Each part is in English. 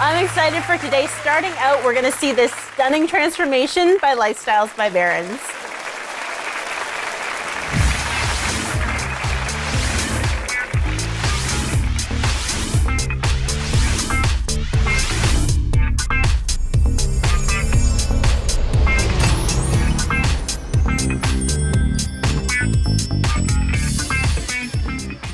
I'm excited for today. Starting out, we're going to see this stunning transformation by Lifestyles by Barons.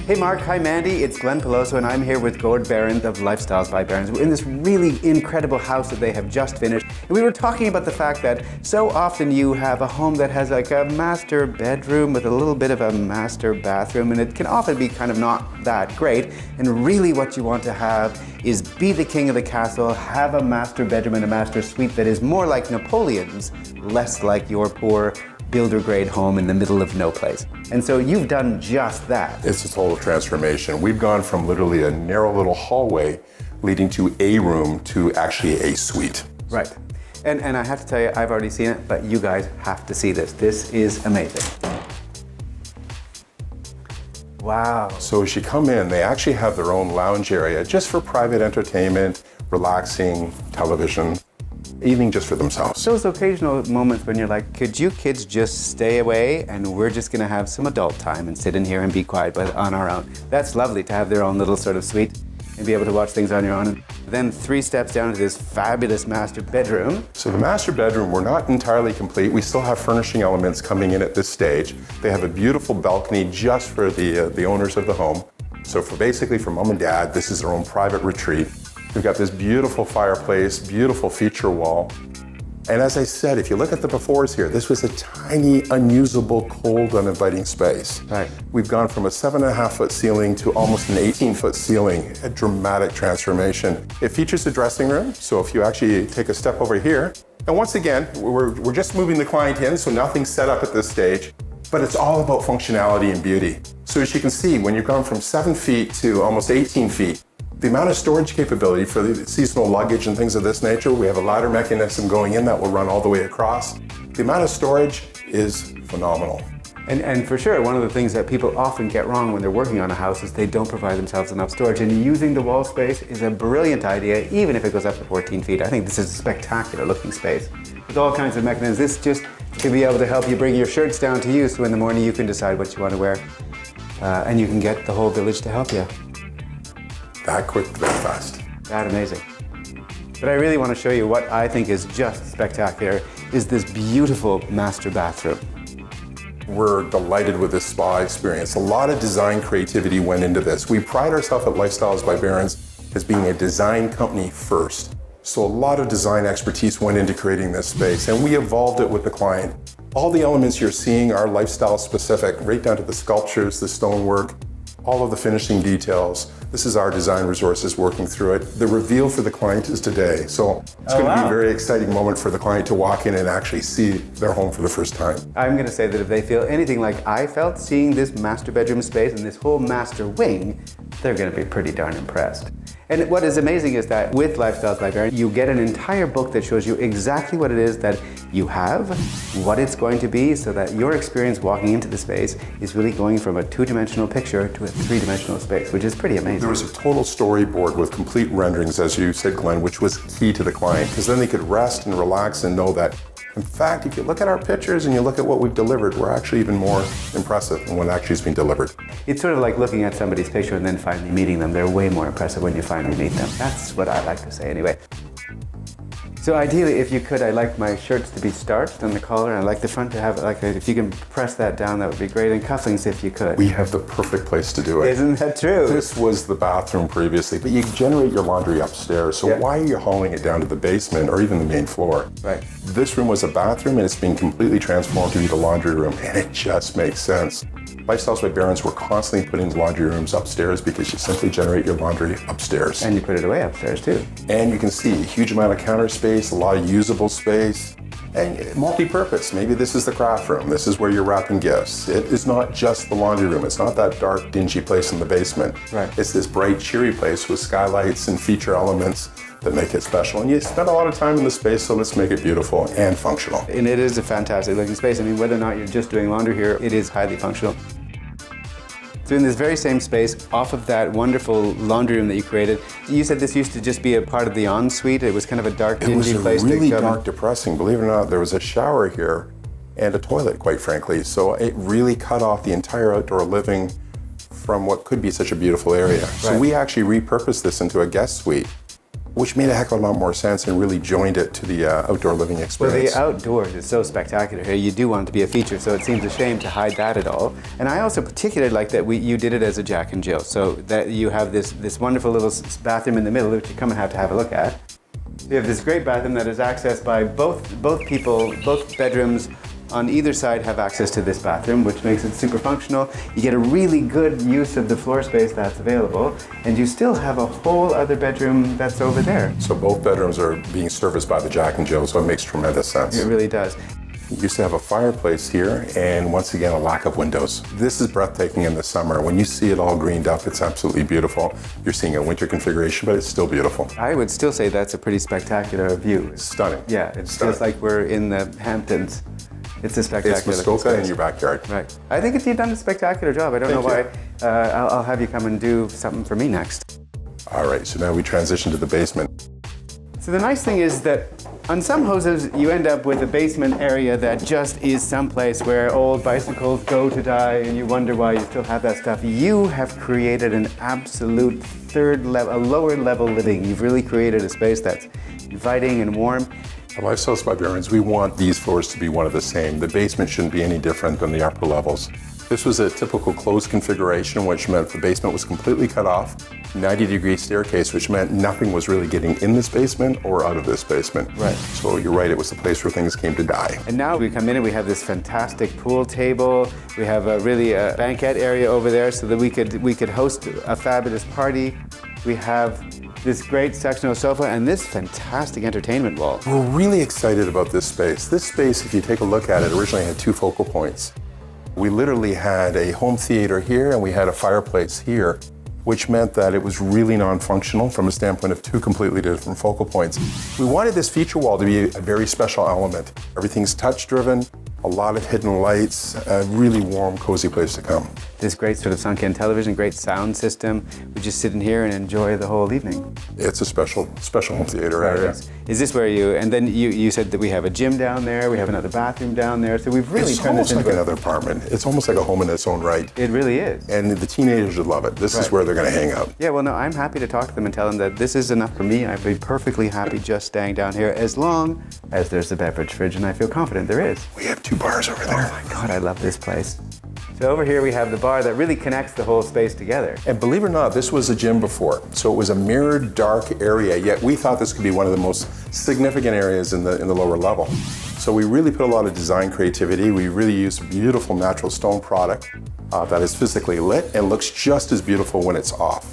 Hey Mark, hi Mandy, it's Glen Peloso and I'm here with Gord of Lifestyles by Barons. We're in this really incredible house that they have just finished. And we were talking about the fact that so often you have a home that has like a master bedroom with a little bit of a master bathroom, and it can often be kind of not that great. And really what you want to have is be the king of the castle, have a master bedroom and a master suite that is more like Napoleon's, less like your poor builder grade home in the middle of no place. And so you've done just that. It's a total transformation. We've gone from literally a narrow little hallway leading to a room to actually a suite. Right. And I have to tell you, I've already seen it, but you guys have to see this. This is amazing. Wow. So as you come in, they actually have their own lounge area just for private entertainment, relaxing, television, evening just for themselves. Those occasional moments when you're like, could you kids just stay away and we're just gonna have some adult time and sit in here and be quiet but on our own. That's lovely to have their own little sort of suite and be able to watch things on your own. And then 3 steps down to this fabulous master bedroom. So the master bedroom, we're not entirely complete. We still have furnishing elements coming in at this stage. They have a beautiful balcony just for the owners of the home. So basically for mom and dad, this is their own private retreat. We've got this beautiful fireplace, beautiful feature wall. And as I said, if you look at the befores here, this was a tiny, unusable, cold, uninviting space. Right. We've gone from a 7.5-foot ceiling to almost an 18-foot ceiling, a dramatic transformation. It features a dressing room, so if you actually take a step over here, and once again, we're just moving the client in, so nothing's set up at this stage, but it's all about functionality and beauty. So as you can see, when you've gone from 7 feet to almost 18 feet, the amount of storage capability for the seasonal luggage and things of this nature, we have a ladder mechanism going in that will run all the way across. The amount of storage is phenomenal. And for sure, one of the things that people often get wrong when they're working on a house is they don't provide themselves enough storage. And using the wall space is a brilliant idea, even if it goes up to 14 feet. I think this is a spectacular looking space with all kinds of mechanisms. This just to be able to help you bring your shirts down to you, so in the morning you can decide what you want to wear. And you can get the whole village to help you. That quick, that fast. That amazing. But I really want to show you what I think is just spectacular is this beautiful master bathroom. We're delighted with this spa experience. A lot of design creativity went into this. We pride ourselves at Lifestyles by Barons as being a design company first. So a lot of design expertise went into creating this space, and we evolved it with the client. All the elements you're seeing are lifestyle specific, right down to the sculptures, the stonework, all of the finishing details. This is our design resources working through it. The reveal for the client is today. So it's going to be a very exciting moment for the client to walk in and actually see their home for the first time. I'm going to say that if they feel anything like I felt seeing this master bedroom space and this whole master wing, they're going to be pretty darn impressed. And what is amazing is that with Lifestyles by Barons, you get an entire book that shows you exactly what it is that you have, what it's going to be, so that your experience walking into the space is really going from a 2-dimensional picture to a 3-dimensional space, which is pretty amazing. There was a total storyboard with complete renderings, as you said, Glenn, which was key to the client, because then they could rest and relax and know that, in fact, if you look at our pictures and you look at what we've delivered, we're actually even more impressive than what actually has been delivered. It's sort of like looking at somebody's picture and then finally meeting them. They're way more impressive when you finally meet them. That's what I like to say anyway. So ideally, if you could, I'd like my shirts to be starched on the collar, and I'd like the front to have, if you can press that down, that would be great, and cufflinks if you could. We have the perfect place to do it. Isn't that true? This was the bathroom previously, but you generate your laundry upstairs, so why are you hauling it down to the basement or even the main floor? Right. This room was a bathroom, and it's been completely transformed to be the laundry room, and it just makes sense. Lifestyles by Barons, we're constantly putting laundry rooms upstairs because you simply generate your laundry upstairs. And you put it away upstairs too. And you can see a huge amount of counter space, a lot of usable space, and multi-purpose. Maybe this is the craft room. This is where you're wrapping gifts. It is not just the laundry room. It's not that dark, dingy place in the basement. Right. It's this bright, cheery place with skylights and feature elements that make it special. And you spend a lot of time in the space, so let's make it beautiful and functional. And it is a fantastic looking space. I mean, whether or not you're just doing laundry here, it is highly functional. So in this very same space, off of that wonderful laundry room that you created, you said this used to just be a part of the ensuite. It was kind of a dark, dingy place. It was really to come. dark, depressing. Believe it or not, there was a shower here and a toilet, quite frankly. So it really cut off the entire outdoor living from what could be such a beautiful area. So we actually repurposed this into a guest suite, which made a heck of a lot more sense and really joined it to the outdoor living Well, experience. the outdoors is so spectacular here. You do want it to be a feature, so it seems a shame to hide that at all. And I also particularly like that you did it as a Jack and Jill, so that you have this wonderful little bathroom in the middle, which you come and have to have a look at. So you have this great bathroom that is accessed by both people, both bedrooms on either side have access to this bathroom, which makes it super functional. You get a really good use of the floor space that's available, and you still have a whole other bedroom that's over there. So both bedrooms are being serviced by the Jack and Jill, so it makes tremendous sense. It really does. You used to have a fireplace here, and once again, a lack of windows. This is breathtaking in the summer. When you see it all greened up, it's absolutely beautiful. You're seeing a winter configuration, but it's still beautiful. I would still say that's a pretty spectacular view. It's stunning. Yeah, it's Stunning. just like we're in the Hamptons. It's a spectacular. It's Muskoka in your backyard. Right. I think you've done a spectacular job. I don't know why. I'll have you come and do something for me next. All right, so now we transition to the basement. So the nice thing is that on some houses, you end up with a basement area that just is someplace where old bicycles go to die and you wonder why you still have that stuff. You have created an absolute third level, a lower level living. You've really created a space that's inviting and warm. At Lifestyles by Barron's, we want these floors to be one of the same. The basement shouldn't be any different than the upper levels. This was a typical closed configuration, which meant the basement was completely cut off, 90-degree staircase, which meant nothing was really getting in this basement or out of this basement. Right. So you're right, it was the place where things came to die. And now we come in and we have this fantastic pool table. We have a banquet area over there so that we could host a fabulous party. We have this great sectional sofa and this fantastic entertainment wall. We're really excited about this space. This space, if you take a look at it, originally had two focal points. We literally had a home theater here and we had a fireplace here, which meant that it was really non-functional from a standpoint of two completely different focal points. We wanted this feature wall to be a very special element. Everything's touch-driven, a lot of hidden lights, a really warm, cozy place to come. This great sort of sunken television, great sound system. We just sit in here and enjoy the whole evening. It's a special home theater area. Is this where and then you said that we have a gym down there, we have another bathroom down there, so we've really It's turned this almost like into another apartment. It's almost like a home in its own right. It really is. And the teenagers would love it. This is where they're going to hang out. Yeah, well, no, I'm happy to talk to them and tell them that this is enough for me. I'd be perfectly happy just staying down here as long as there's a beverage fridge, and I feel confident there is. We have two bars over there. Oh my God, I love this place. So over here we have the bar that really connects the whole space together. And believe it or not, this was a gym before. So it was a mirrored, dark area, yet we thought this could be one of the most significant areas in the lower level. So we really put a lot of design creativity. We really used a beautiful natural stone product that is physically lit and looks just as beautiful when it's off.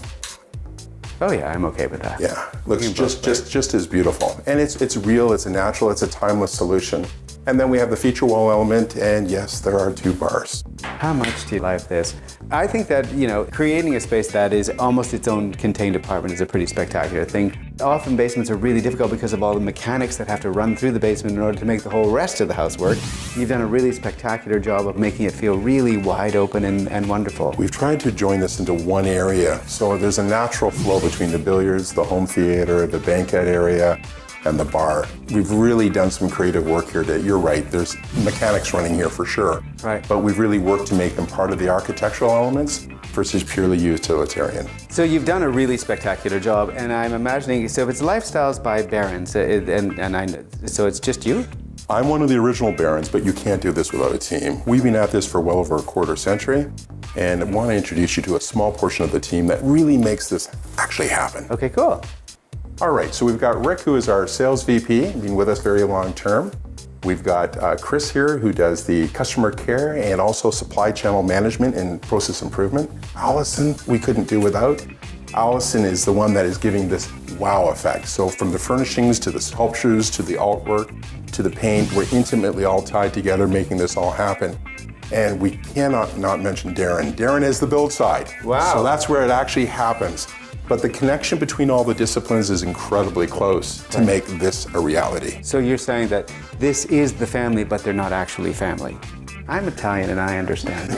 Oh yeah, I'm okay with that. Yeah, looks just as beautiful. And it's real, it's a natural, it's a timeless solution. And then we have the feature wall element, and yes, there are two bars. How much do you like this? I think that, creating a space that is almost its own contained apartment is a pretty spectacular thing. Often basements are really difficult because of all the mechanics that have to run through the basement in order to make the whole rest of the house work. You've done a really spectacular job of making it feel really wide open and wonderful. We've tried to join this into one area, so there's a natural flow between the billiards, the home theater, the banquet area, and the bar. We've really done some creative work here. You're right, there's mechanics running here for sure. Right. But we've really worked to make them part of the architectural elements versus purely utilitarian. So you've done a really spectacular job, and I'm imagining, so if it's Lifestyles by Barron's, so it's just you? I'm one of the original Barons, but you can't do this without a team. We've been at this for well over a quarter century, and I want to introduce you to a small portion of the team that really makes this actually happen. Okay, cool. All right, so we've got Rick, who is our sales VP, been with us very long term. We've got Chris here, who does the customer care and also supply channel management and process improvement. Allison, we couldn't do without. Allison is the one that is giving this wow effect. So from the furnishings to the sculptures to the artwork to the paint, we're intimately all tied together making this all happen. And we cannot not mention Darren. Darren is the build side. Wow. So that's where it actually happens. But the connection between all the disciplines is incredibly close to make this a reality. So you're saying that this is the family, but they're not actually family. I'm Italian and I understand.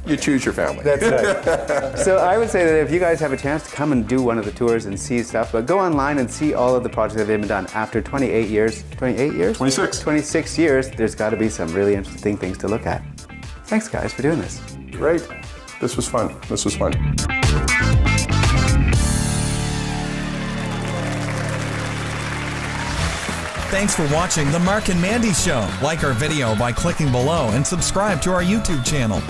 You choose your family. That's right. So I would say that if you guys have a chance to come and do one of the tours and see stuff, but go online and see all of the projects that have been done. After 28 years, 28 years? 26. 26 years, there's got to be some really interesting things to look at. Thanks, guys, for doing this. Great. This was fun. This was fun. Thanks for watching The Mark and Mandy Show. Like our video by clicking below and subscribe to our YouTube channel.